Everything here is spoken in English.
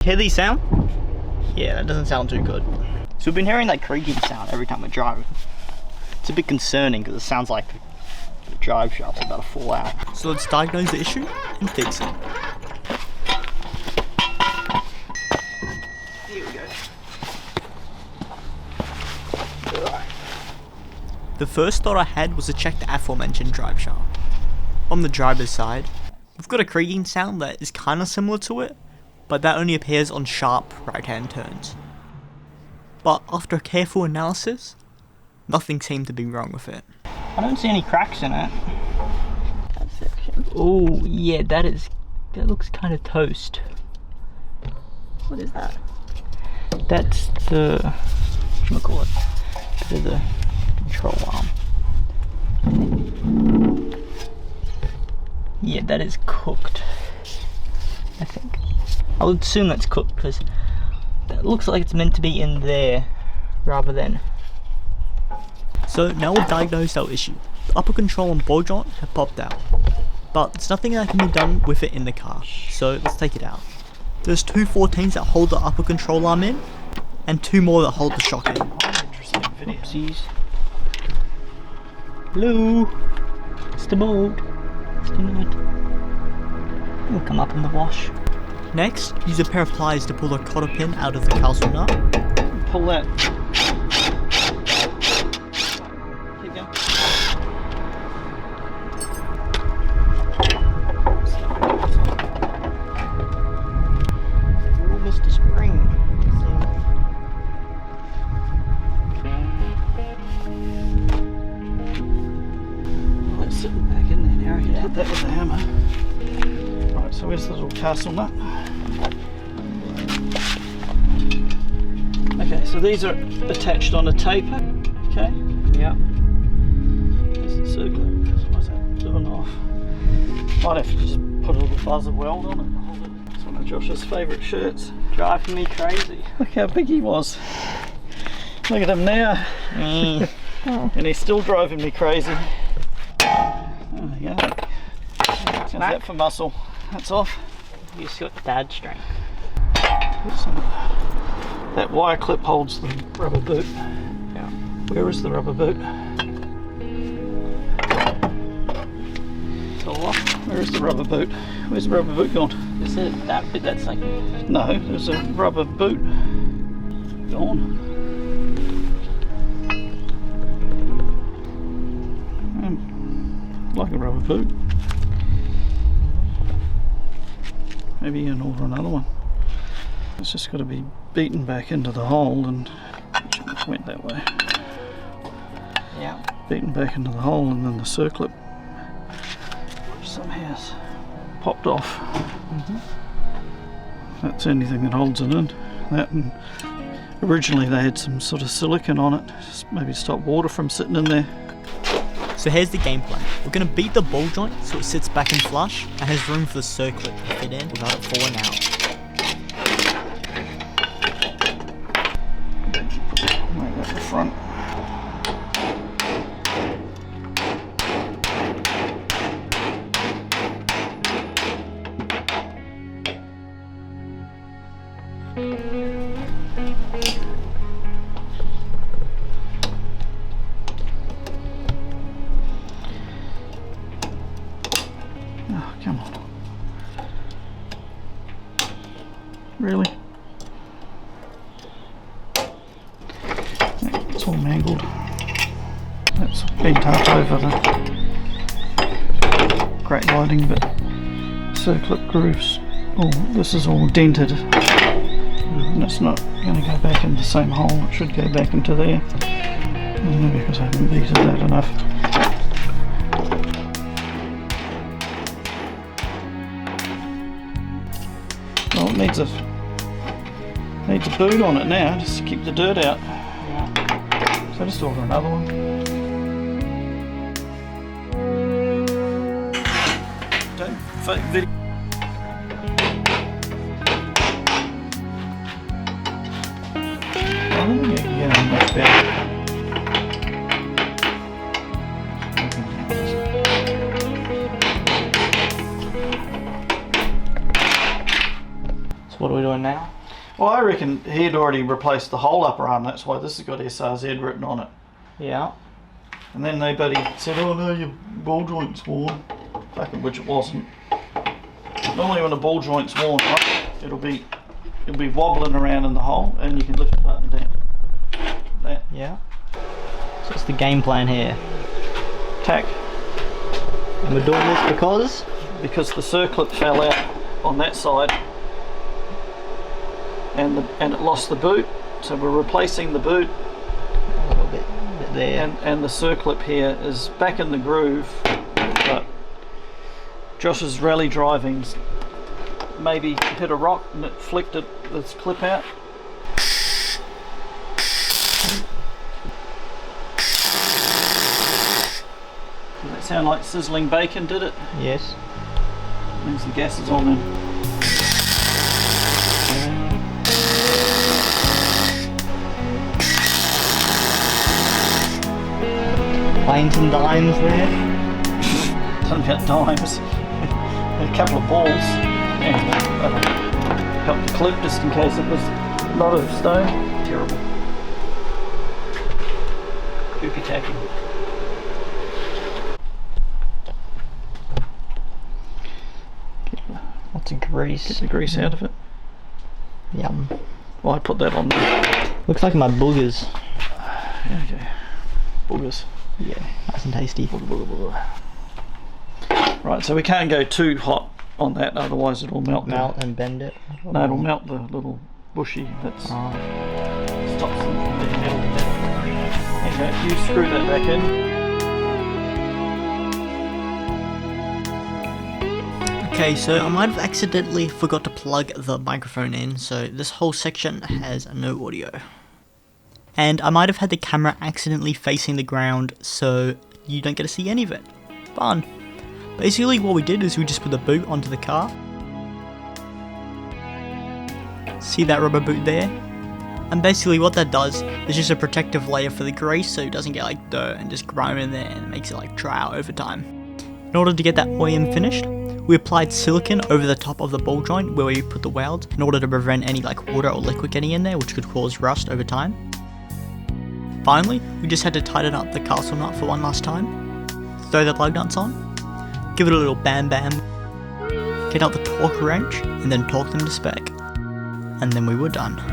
Hear these sound? Yeah, that doesn't sound too good. So we've been hearing that creaking sound every time we drive. It's a bit concerning because it sounds like the drive shaft's about to fall out. So let's diagnose the issue and fix it. Here we go. Right. The first thought I had was to check the aforementioned drive shaft. On the driver's side, we've got a creaking sound that is kind of similar to it, but that only appears on sharp right-hand turns. But after a careful analysis, nothing seemed to be wrong with it. I don't see any cracks in it. That section. Oh yeah, that looks kind of toast. What is that? That's the, whatchamacallit, the control arm. Yeah, that is cooked, I think. I would assume that's cooked because it looks like it's meant to be in there rather than. So now we've diagnosed our issue. The upper control and ball joint have popped out, but there's nothing that can be done with it in the car, so let's take it out. There's two 14s that hold the upper control arm in, and two more that hold the shock in. Interesting video. Oopsies. Hello? It's the mold. It's the mold. It'll come up in the wash. Next, use a pair of pliers to pull the cotter pin out of the castle nut. Pull that. Keep going. Oh, Mr. Spring. Well, it's sitting back in there now. You can hit that with a hammer. Right, so where's the little castle nut? Okay, so these are attached on a taper. Okay. Yeah. There's the circlip. What's that doing off? Might have to just put a little buzz of weld on it. It's one of Josh's favourite shirts. Driving me crazy. Look how big he was. Look at him now. And he's still driving me crazy. There we go. How's that for muscle? That's off. You just got dad strength. That wire clip holds the rubber boot. Yeah. Where is the rubber boot? It's all off. Where is the rubber boot? Where's the rubber boot gone? Is it that bit that's like... No, there's a rubber boot. Gone. Like a rubber boot. Maybe you can order another one. It's just got to be beaten back into the hole and it went that way. Yeah. Beaten back into the hole and then the circlip somehow has popped off. That's the only thing that holds it in. That, and originally they had some sort of silicone on it, just maybe stop water from sitting in there. So here's the game plan. We're going to beat the ball joint so it sits back and flush and has room for the circlip to fit in without it falling out. Make that the front. Oh, come on. Really? It's all mangled. That's bent up over the great lighting, but circlip grooves. Oh, this is all dented. And it's not going to go back in the same hole. It should go back into there. Maybe because I haven't beaten that enough. Well, it needs a boot on it now, just to keep the dirt out. Yeah. So just order another one. Don't fake video. I don't think you can get on much better. So what are we doing on now? Well, I reckon he'd already replaced the whole upper arm, that's why this has got SRZ written on it. Yeah. And then they buddy said, oh no, your ball joint's worn. Fucking which it wasn't. Normally when a ball joint's worn, right, it'll be wobbling around in the hole and you can lift it up and down. That. Yeah. So it's the game plan here. Tack. And we're doing this because? Because the circlip fell out on that side and it lost the boot. So we're replacing the boot. A little bit there. And the circlip here is back in the groove, but Josh's rally driving's maybe hit a rock and it flicked its clip out. Does that sound like sizzling bacon, did it? Yes. Means the gas is on then. Playing some dimes there. Something about dimes. A couple of balls. And help the clip just in case it was a lot of stone. Terrible. Goopy tacking. Lots of grease. Get the grease out of it. Yum. Well, I put that on there. Looks like my boogers. Okay. Boogers. Yeah, nice and tasty. Right, so we can't go too hot on that, otherwise it'll melt. Melt and bend it. No, it'll melt the little bushy that stops them from being melted down. Okay, you screw that back in. Okay, so I might have accidentally forgot to plug the microphone in, so this whole section has no audio. And I might have had the camera accidentally facing the ground, so you don't get to see any of it. Fun. Basically what we did is we just put the boot onto the car. See that rubber boot there? And basically what that does is just a protective layer for the grease so it doesn't get like dirt and just grime in there and it makes it like dry out over time. In order to get that OEM finished, we applied silicone over the top of the ball joint where we put the welds in order to prevent any like water or liquid getting in there which could cause rust over time. Finally, we just had to tighten up the castle nut for one last time, throw the lug nuts on, give it a little bam bam, get out the torque wrench and then torque them to spec. And then we were done.